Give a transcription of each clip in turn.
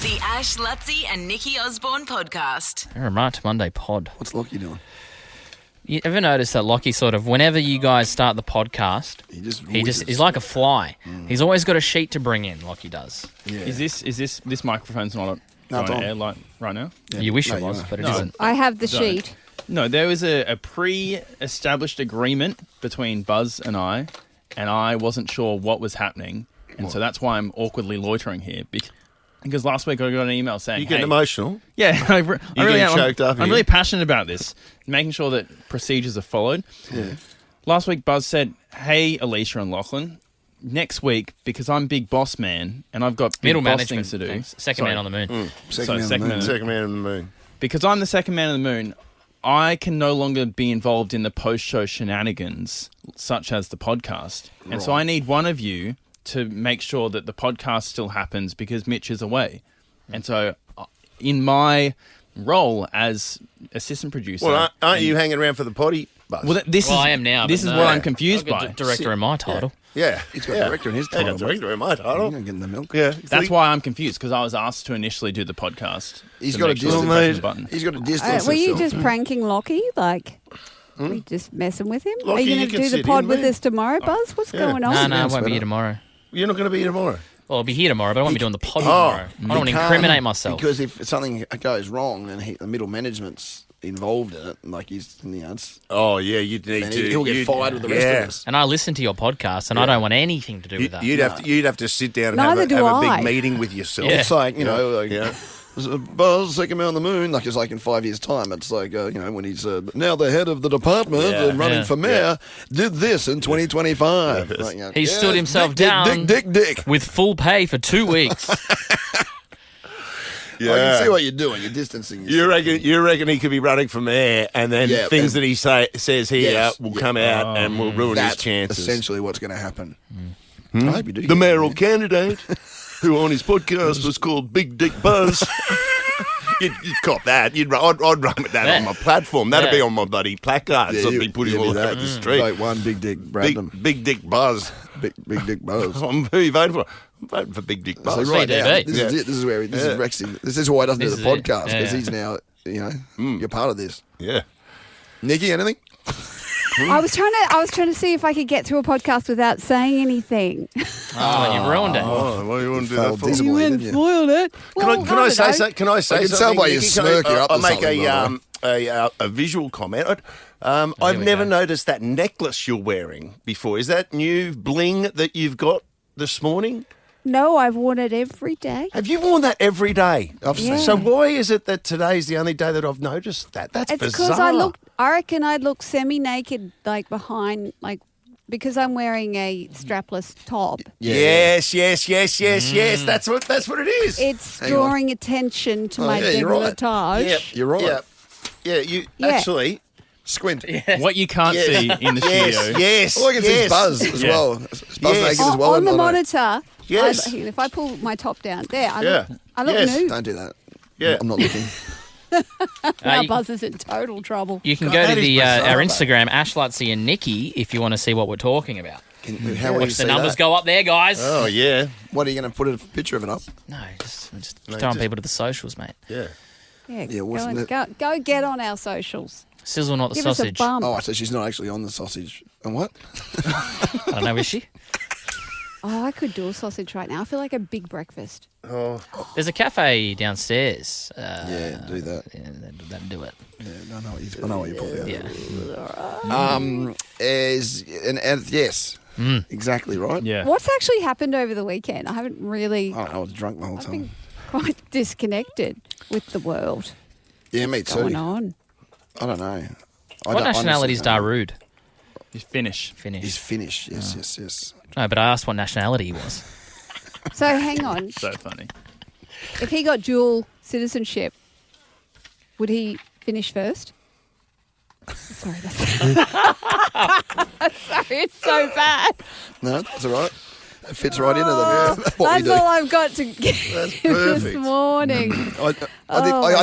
The Ash, Lutzi and Nikki Osborne podcast. March Monday pod. What's Lockie doing? You ever notice that Lockie sort of, whenever you guys start the podcast, he's like a fly. He's always got a sheet to bring in, Lockie does. Yeah. Is this microphone's not it's on on. air like right now? Yeah. You wish No, it was, but it No. isn't. I have the Don't. sheet. No, there was a pre-established agreement between Buzz and I wasn't sure what was happening, and so that's why I'm awkwardly loitering here. Because last week I got an email saying, You getting hey, emotional? yeah, I really getting am. choked up I'm here? really passionate about this, making sure that procedures are followed. Yeah. Last week, Buzz said, "Hey, Alicia and Lachlan, next week because I'm big boss man and I've got big Middle boss management things to do. things. Second Sorry. man on the moon. Second man on the moon. Second man on the moon. Because I'm the second man on the moon, I can no longer be involved in the post-show shenanigans such as the podcast. And so I need one of you to make sure that the podcast still happens because Mitch is away. And so in my role as assistant producer... Well, aren't you hanging around for the potty, Buzz? Well, I am now. This but is no. what I'm confused I've got by. Director in my title. yeah. He's got director in his Yeah, title. director in my He's title. not getting the milk. Yeah. That's why I'm confused, because I was asked to initially do the podcast. He's to got a make sure to distance. press the button. He's got a distance. Were you himself. just pranking Lockie? Like, were you just messing with him? Are Lockie, you you going to can do the sit pod in with there. us tomorrow, Buzz? What's Yeah. going on? No, I Sounds won't be better. here tomorrow. You're not going to be here tomorrow. Well, I'll be here tomorrow, but I won't be doing the pod tomorrow. I don't want to He can't, incriminate myself. Because if something goes wrong and the middle management's involved in it, like it's, Oh, yeah, you'd need then to. he'll get fired with the rest of us. And I listen to your podcast, and I don't want anything to do with that. You'd have to sit down and Neither have do a I. big meeting with yourself. Yeah. It's like, Yeah. Buzz, second man on the moon, like it's like in 5 years' time. It's like, when he's now the head of the department and running Yeah. for mayor, did this in 2025. Yes. Like, He stood himself dick, down. Dick. With full pay for 2 weeks. Yeah. I can see what you're doing. You're distancing yourself. You reckon he could be running for mayor, and then Yeah, things and- that he says here Yes, will yeah. come out and will ruin his That's chances. essentially what's going to happen. I hope you do. The mayoral candidate, who on his podcast was called Big Dick Buzz. You'd cop that. I'd run with that on my platform. That'd be on my bloody placards. I'd be putting all over the street. Like one big dick Bradham. Big Dick Buzz. Big dick Buzz. Who you voting for? I'm voting for Big Dick So Buzz. right now, BDB. this is it. This is where this is Rexy. This is why he doesn't do This the is it. podcast because Yeah. he's now, you're part of this. Yeah. Nikki, anything? I was trying to see if I could get through a podcast without saying anything. Oh, you ruined it. Oh, what do you want to do that Failed for? dismal, didn't you? spoiled it. Can I say something? Can I say I can something? tell by your Nikki? smirk you're up I'll to make something, by a visual comment. I've we never go. noticed that necklace you're wearing before. Is that new bling that you've got this morning? No, I've worn it every day. Have you worn that every day? I've seen Yeah. So why is it that today's the only day that I've noticed that? That's It's bizarre. because I reckon I look semi-naked, like behind, like, because I'm wearing a strapless top. Yes. That's what it is. It's Hang on. drawing attention to my yeah, you're right. decolletage. You're right. Yeah. You Yeah. actually. Squint. What you can't see in the studio. Yes. All I can see is Buzz as Yeah. well. Buzz Yes. naked as well. On the I don't- monitor, Yes. if I pull my top down, there, I Yeah. look Yes. nude. Don't do that. Yeah. I'm not looking. Now you- Buzz is in total trouble. You can God, go to that is the bizarre, our mate. Instagram, Ash, Lutzi and Nikki, if you want to see what we're talking about. How will you Watch see the numbers that? go up there, guys. Oh yeah. What are you going to put a picture of it up? No, just No, throwing just- people to the socials, mate. Yeah. Yeah, Yeah, wasn't go, it- and go get on our socials. Sizzle, not the Give sausage. us a bump. Oh, so she's not actually on the sausage. And what? I don't know, is she? Oh, I could do a sausage right now. I feel like a big breakfast. There's a cafe downstairs. Yeah, do that. Yeah, that'd do it. Yeah, I know what you put out. Yeah. Yes. Exactly right. Yeah. What's actually happened over the weekend? I haven't really. I don't know, I was drunk the whole I've time. been quite disconnected with the world. Yeah, me What's going too. on? I don't know. What nationality is Darude? You finish. Finnish. He's Finnish. Yes. No, but I asked what nationality he was. So hang on. So funny. If he got dual citizenship, would he finish first? Sorry, that's sorry, it's so bad. No, that's all right. It fits right into what we That's do. all I've got to give this perfect. morning. I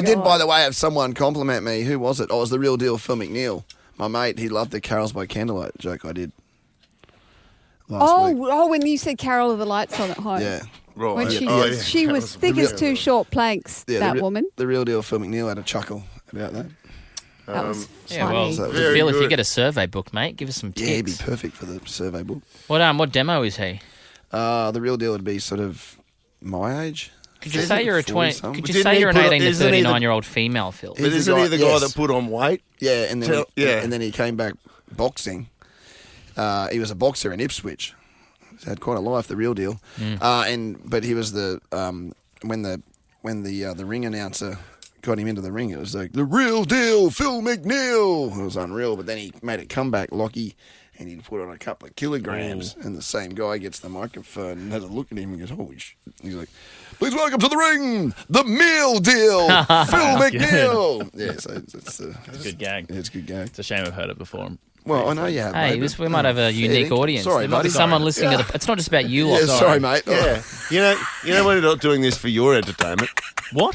did, God. by the way, have someone compliment me. Who was it? Oh, it was the real deal, Phil McNeil. My mate, he loved the Carols by Candlelight joke I did last week. Oh, when you said Carol of the Lights on at home. Yeah. Right. When she, Oh, yeah. she was thick as two short planks, that woman. The real deal, Phil McNeil, had a chuckle about that. That was Yeah, funny. well, So- Phil, if you good. get a survey book, mate, give us some Yeah, he'd be tips. perfect for the survey book. What demo is he? The real deal would be sort of my age. Could you say you're a 20? 40-something. Could you Didn't say he you're an put- 18 to isn't he the- 39-year-old female, Phil? But He's the isn't he guy- the guy yes. that put on weight? Yeah, and then Yeah. and then he came back boxing. He was a boxer in Ipswich. He's had quite a life, the real deal. But he was the when the ring announcer got him into the ring, it was like the real deal, Phil McNeil. It was unreal. But then he made a comeback, Lockie, and he put on a couple of kilograms. And the same guy gets the microphone and has a look at him and goes, "Holy shit!" He's like, "Please welcome to the ring, the meal deal, Phil McNeil." Yeah, so it's a Good gag. It's a good gag. It's a shame I've heard it before. Well, I know you have. Hey, mate, we might have a unique dinkum. audience. Sorry, there might be buddy. someone listening to the. It's not just about you lot. Yeah, sorry, mate. Yeah. You know we're not doing this for your entertainment. What?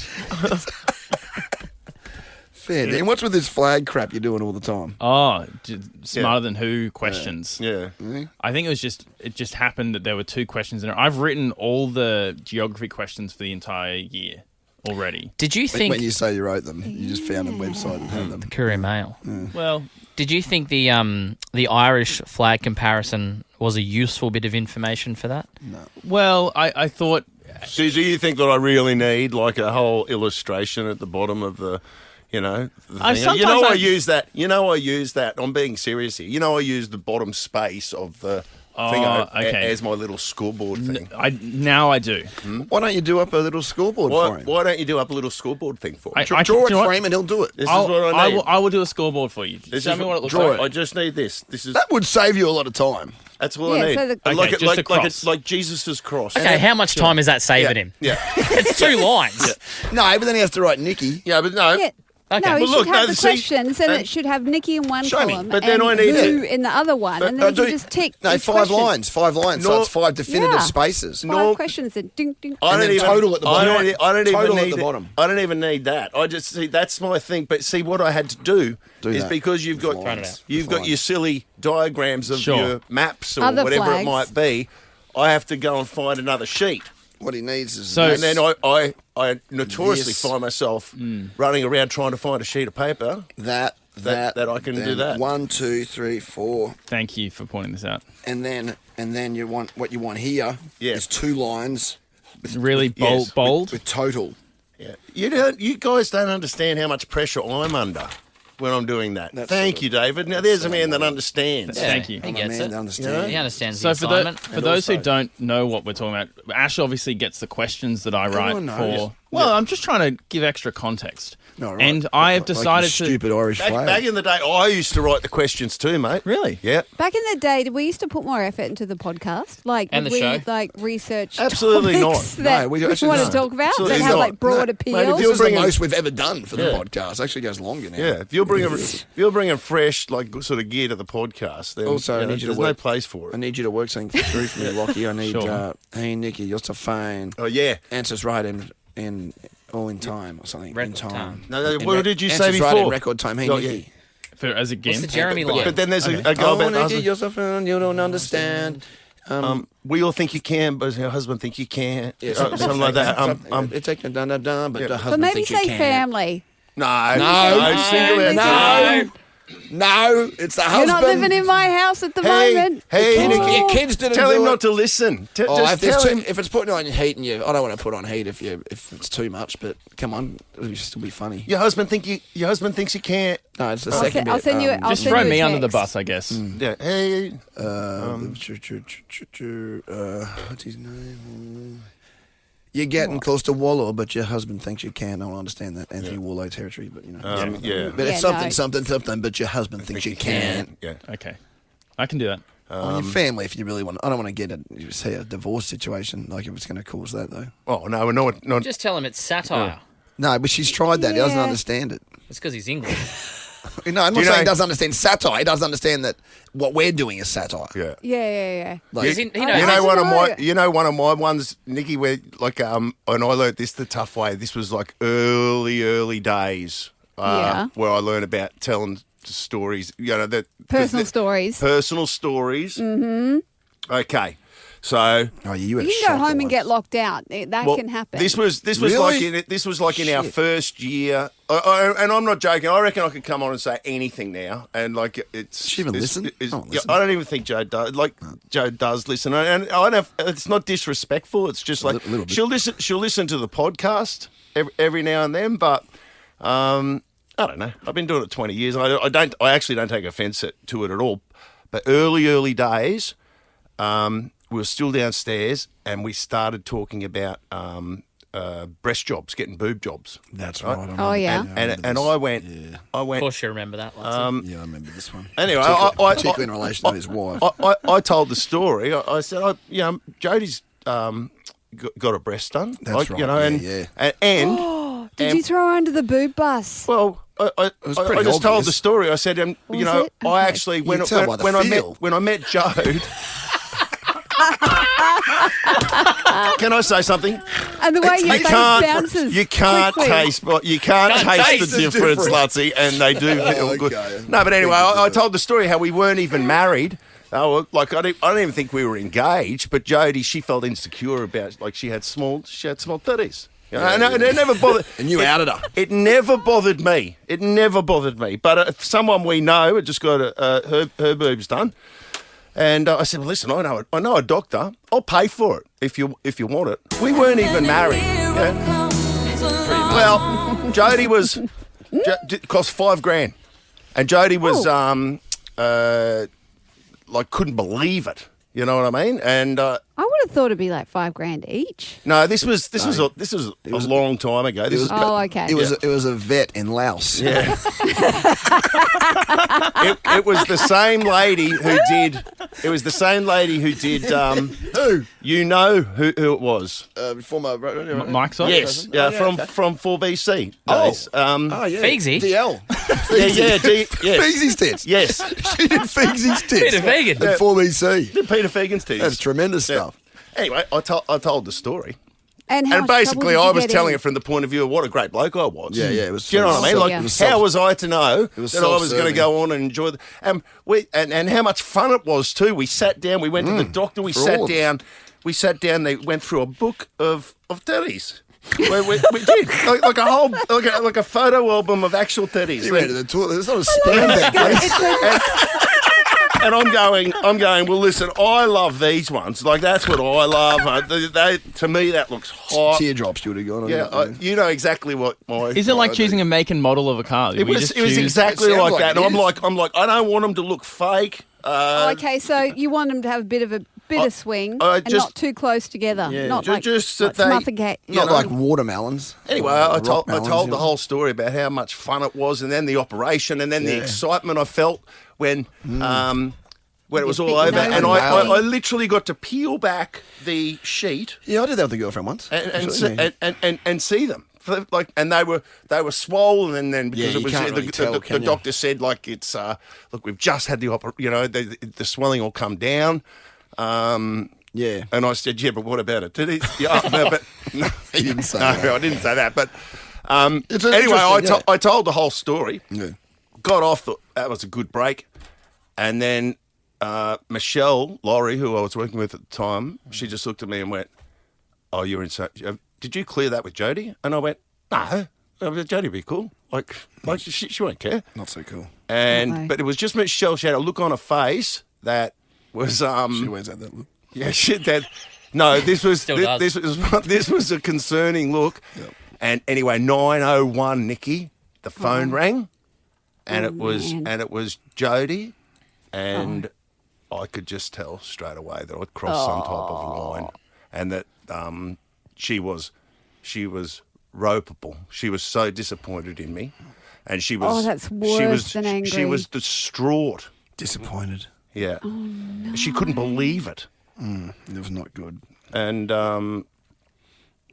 Fair. And what's with this flag crap you're doing all the time? Oh, smarter than who questions. Yeah. I think it just happened that there were 2 questions in it. I've written all the geography questions for the entire year already. Did you When think you say you wrote them, you just found a website that had them. Courier Mail? Well, Did you think the Irish flag comparison was a useful bit of information for that? I thought So do you think that I really need like a whole illustration at the bottom of the, the I thing? sometimes I- I use that. I use that. I'm being serious here. I use the bottom space of the thing okay. as my little scoreboard thing. now I do. Why don't you do up a little scoreboard for him? Why don't you do up a little scoreboard thing for me? I- Draw do you know it what? for him and he'll do it. This is what I need. I will do a scoreboard for you. This Show is me what it looks draw like. it. I just need this. This is That would save you a lot of time. that's all Yeah, I need. so the- like Okay, it, just a like cross. it's like Jesus's cross. Okay, how much time is that saving him? Yeah. It's 2 lines. No, but then he has to write Nikki. Yeah, but no. Yeah. Okay. No, he Well, should look, have no, the see, questions, and and- it should have Nikki in one Show me, column, but then and I need who it. in the other one, But and I then you do- can just tick. No, each 5 question. lines. 5 lines. So No. it's 5 definitive Yeah. spaces. 5 No. questions and ding ding. I And don't then even total at the bottom. I don't even Total at need the it. bottom. I don't even need that. I just see that's my thing. But see, what I had to do is that. because you've got With lines. you've With got your silly diagrams of Sure. your maps or Other whatever flags. it might be. I have to go and find another sheet, What he needs is So- and then I notoriously This. find myself running around trying to find a sheet of paper. that that I can do then that. 1, 2, 3, 4, Thank you for pointing this out. and then you want what you want here Yeah. is 2 lines It's really bold. Yes. bold. with total. Yeah, you guys don't understand how much pressure I'm under when I'm doing that. That's Thank sort you, of- David. Now there's a man that understands. Yeah, Thank you. He I'm gets Man, it. understand. He understands So the for assignment. those who also- don't know what we're talking about, Ash obviously gets the questions that I write Everyone knows. for. Well, I'm just trying to give extra context. No, right. And I have Like your decided to. stupid Irish Back, flag. back in the day, I used to write the questions too, mate. Really? Yeah. Back in the day, did we used to put more effort into the podcast? Like, And did the we show? like research Absolutely topics not. that No, we we actually want to don't. talk about Absolutely that have not. like broad No. Mate, appeal? if This you're is the bringing- most we've ever done for the Yeah. podcast. Actually goes longer now. Yeah, if you're bringing fresh like sort of gear to the podcast, then Also, I need you to there's no work- place for I it. need you to work something through for me, Lockie. I need, Sure. hey, Nikki, your phone. Oh yeah. Answers right in all in time or something. Record in time. time. No, no, In what re- did you say answers before? right in record time. Hey, Oh, Nikki. As a game. What's the Jeremy But, line? but then there's a go Oh, about Nikki, husband. your phone. You don't understand. We all think you can, but your husband think you can't. Yeah, something like that. It's like dun dun dun, but the But husband maybe thinks you say can. family. No, no, single out. no. No, it's the You're husband. not living in my house at the moment. Hey, Kids- Nikki, your kids didn't tell do him it. not to listen. Oh, Just if, there's tell too, him. if it's putting on heat and you, I don't want to put on heat if it's too much. But come on, it'll still be funny. Your husband thinks you can't. No, it's the I'll second I'll bit. send you. I'll Just send throw you a me under the text. bus, I guess. Yeah. Hey. What's his name? You're getting close to Wallow, but your husband thinks you can. I don't understand that Anthony Wallow territory, but you know. Yeah. But it's Yeah, something, no. something, but your husband thinks you can. Yeah. Okay. I can do that. On your family, if you really want. I don't want to get a divorce situation, like if it's going to cause that, though. Oh no, we're not. Just tell him it's satire. No, but she's tried that. He doesn't Yeah. understand it. It's because he's English. No, I'm not You saying know- he doesn't understand satire. He doesn't understand that what we're doing is satire. Yeah. Yeah. Like, He knows. You I know one of know. one of my ones, Nikki, where like and I learnt this the tough way. This was like early days. Yeah. Where I learned about telling stories. You know that Personal stories. Personal stories. Mm-hmm. Okay. So Oh, you had a You can go shocker home and get once. locked out. That well, can happen. This was Really? like in our first year, and I'm not joking. I reckon I could come on and say anything now, and like it's. Does she even listen? I don't Yeah, listen. I don't even think Joe does. Like Joe does listen, and I don't. It's not disrespectful. It's just like little bit. she'll listen. She'll listen to the podcast every now and then, but. I don't know. I've been doing it 20 years. I actually don't take offence to it at all. But early days, we were still downstairs and we started talking about breast jobs, getting boob jobs. That's right. I remember. Oh, yeah. And I went. Of course, you remember that. Lutzy. Yeah, I remember this one. Anyway, particularly in relation to his wife. I told the story. I said, Jodie's got a breast done. That's right, You know, yeah. and Did you throw her under the boob bus? well, I was pretty just told obvious. the story. I said, you Was know, it? I Okay. actually You can tell by the feel. when I met Jode. Can I say something? And the way your face bounces. You can't quickly. taste the difference, Lutzy, and they do feel good. Okay. No, but anyway, I told the story how we weren't even married. Like I don't even think we were engaged. But Jodie, she felt insecure about she had small titties. You know, and it never bothered. And you outed her. It never bothered me. But someone we know had just got her boobs done. And I said, well, listen, I know a doctor. I'll pay for it if you want it. We weren't even married. Yeah. Well, Jodie cost $5,000, and Jodie was couldn't believe it. You know what I mean? And I would have thought it'd be like $5,000 each. no, this was a long time ago. This was Oh, okay. It was a vet in Laos. Yeah. it was the same lady who did. It was the same lady who did. Who? You know who it was? Former. Mike's on? Yes, from 4BC Oh. days. Oh yeah. Feegsy? DL. Yes. Feegsy's tits. Yes. She did Feegsy's tits. Peter Fegan. At 4BC. Did Peter Fegan's teeth. That's tremendous stuff. Anyway, I told the story. And how And much basically, trouble I did you was get telling in? it from the point of view of what a great bloke I was. Yeah, it was. Do you know what I mean? Like, It was how was I to know was that I was going to self-serving. go on and enjoy and how much fun it was too? We sat down. We went to the doctor. We for all sat of us. down. We sat down. They went through a book of titties. we did like a whole like a photo album of actual titties. He went to the toilet. There's not a spandex. mate. And I'm going, well, listen, I love these ones. Like, that's what I love. To me, that looks hot. Teardrops you would have gone on. Yeah, you know exactly what my... Is it like choosing a make and model of a car? It was exactly It sounds like like that. it And is. I'm like, I don't want them to look fake. Okay, so you want them to have a bit of swing I and just- not too close together. Yeah. Not like, Just like that they- suffocate. you Not know. like watermelons. Anyway, Or I rock melons, told you the know. whole story about how much fun it was, and then the operation, and then the Yeah. excitement I felt when it was all bit over. nose And and I belly. literally got to peel back the sheet Yeah, I did that with a girlfriend once. and actually, yeah. see them. Like, and they were swollen, and then because Yeah, it you was can't really tell, the can you? doctor said, like, it's look, we've just had the the swelling will come down. Yeah. And I said, yeah, but what about it? Did he? Yeah, no, but no, He didn't say no, that. I didn't say that. But It's anyway, interesting, yeah. I told the whole story. Yeah. Got off. Thought that was a good break, and then Michelle Laurie, who I was working with at the time, she just looked at me and went, "Oh, you're insane. Did you clear that with Jodie?" And I went, "No, Jodie would be cool. Like she won't care." Not so cool. And No. but it was just Michelle. She had a look on her face that was She always had that look. yeah, shit. No, this was Still does. this was a concerning look. Yep. And anyway, 9:01, Nikki, the phone rang, and Oh, it was man. Jodie, and I could just tell straight away that I'd crossed some type of line, and that she was ropeable. She was so disappointed in me, and she was. Oh, that's she worse was, than angry. She was distraught. Disappointed. Yeah, Oh, she couldn't believe it, It was not good. and.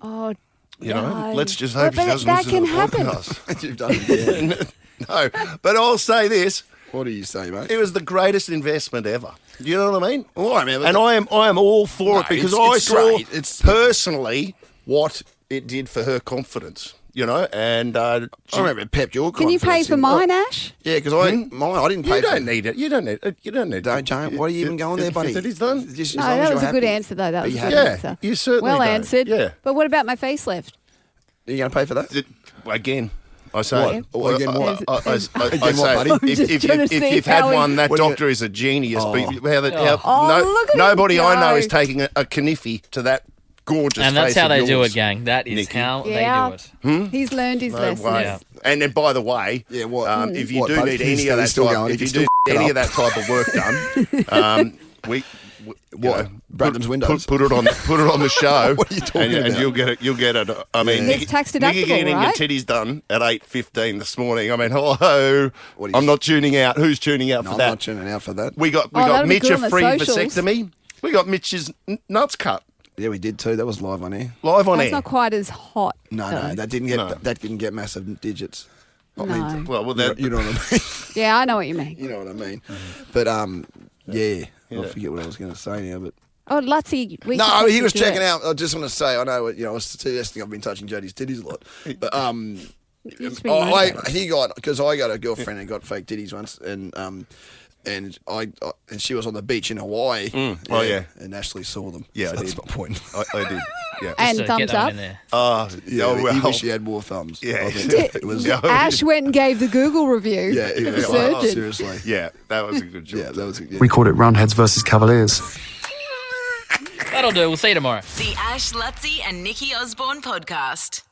Oh, You know, no. let's just Well, hope she but doesn't that listen to can the happen. podcast. You've done it. Yeah. No, but I'll say this: What do you say, mate? it was the greatest investment ever. You know what I mean? Well, I mean, And I am all for No, it because it's I saw great. It's- personally what it did for her confidence. and I remember it pepped your Can you pay confidence for in- mine, Ash? Yeah, because I didn't pay you for don't need it. You don't need it. You don't need Don't, it. Jane. Why are you even going there, buddy? That is done. Just as No, long as that you're was a good happy. answer, though. That Are was a you good happy? answer. You certainly Well don't. answered. Yeah. But what about my facelift? Are you going to pay for that? Again, I say. What? Again, what? I Again, what, say, buddy? I'm just if trying to see you've had how he- one, that What do you- doctor is a genius. Oh. But look at him nobody I know go. is taking a Kniffy to that gorgeous And that's face how of they do yours. it, gang. That is Nikki. how Yeah. they do it. He's learned his No lessons. way. Yeah. And then, by the way, Yeah, what? if you What, do buddy? need He's any of that still type, going. if He you can do still any f of that type of work done, we What? Bradham's windows? Put it on the show. What are you talking and about? you'll get it. You'll get it. I mean, It's tax Nikki deductible, getting right? your titties done at 8:15 this morning. I mean, hello. What are you- I'm not tuning out. Who's tuning out No, for I'm that? not tuning out for that. We got that'll be Mitch good a on the free socials. vasectomy. We got Mitch's nuts cut Yeah, we did too. That was live on air. live on That's air. not quite as hot. No, though. that didn't get massive digits. I No. mean, well, that, you know what I mean. Yeah, I know what you mean. You know what I mean. But yeah, I forget what I was going to say now. But Oh, Lutzy. we no, can he was do it. checking out. I just want to say, I know, I was suggesting I've been touching Jodie's titties a lot, but It's been motivated. he got because I got a girlfriend and got fake titties once, and she was on the beach in Hawaii. Oh, yeah. and Ashley saw them. Yeah, I so that's did. my point. I did. Yeah. And So get thumbs that one up. in there. Yeah, oh, well. he wished he had more thumbs. Yeah. I think it was. Yeah. Ash went and gave the Google review. Yeah, it was Surgeon. seriously. Yeah, that was a good job. Yeah, that was. Yeah. We called it Roundheads versus Cavaliers. That'll do. We'll see you tomorrow. The Ash, Lutzy, and Nikki Osborne podcast.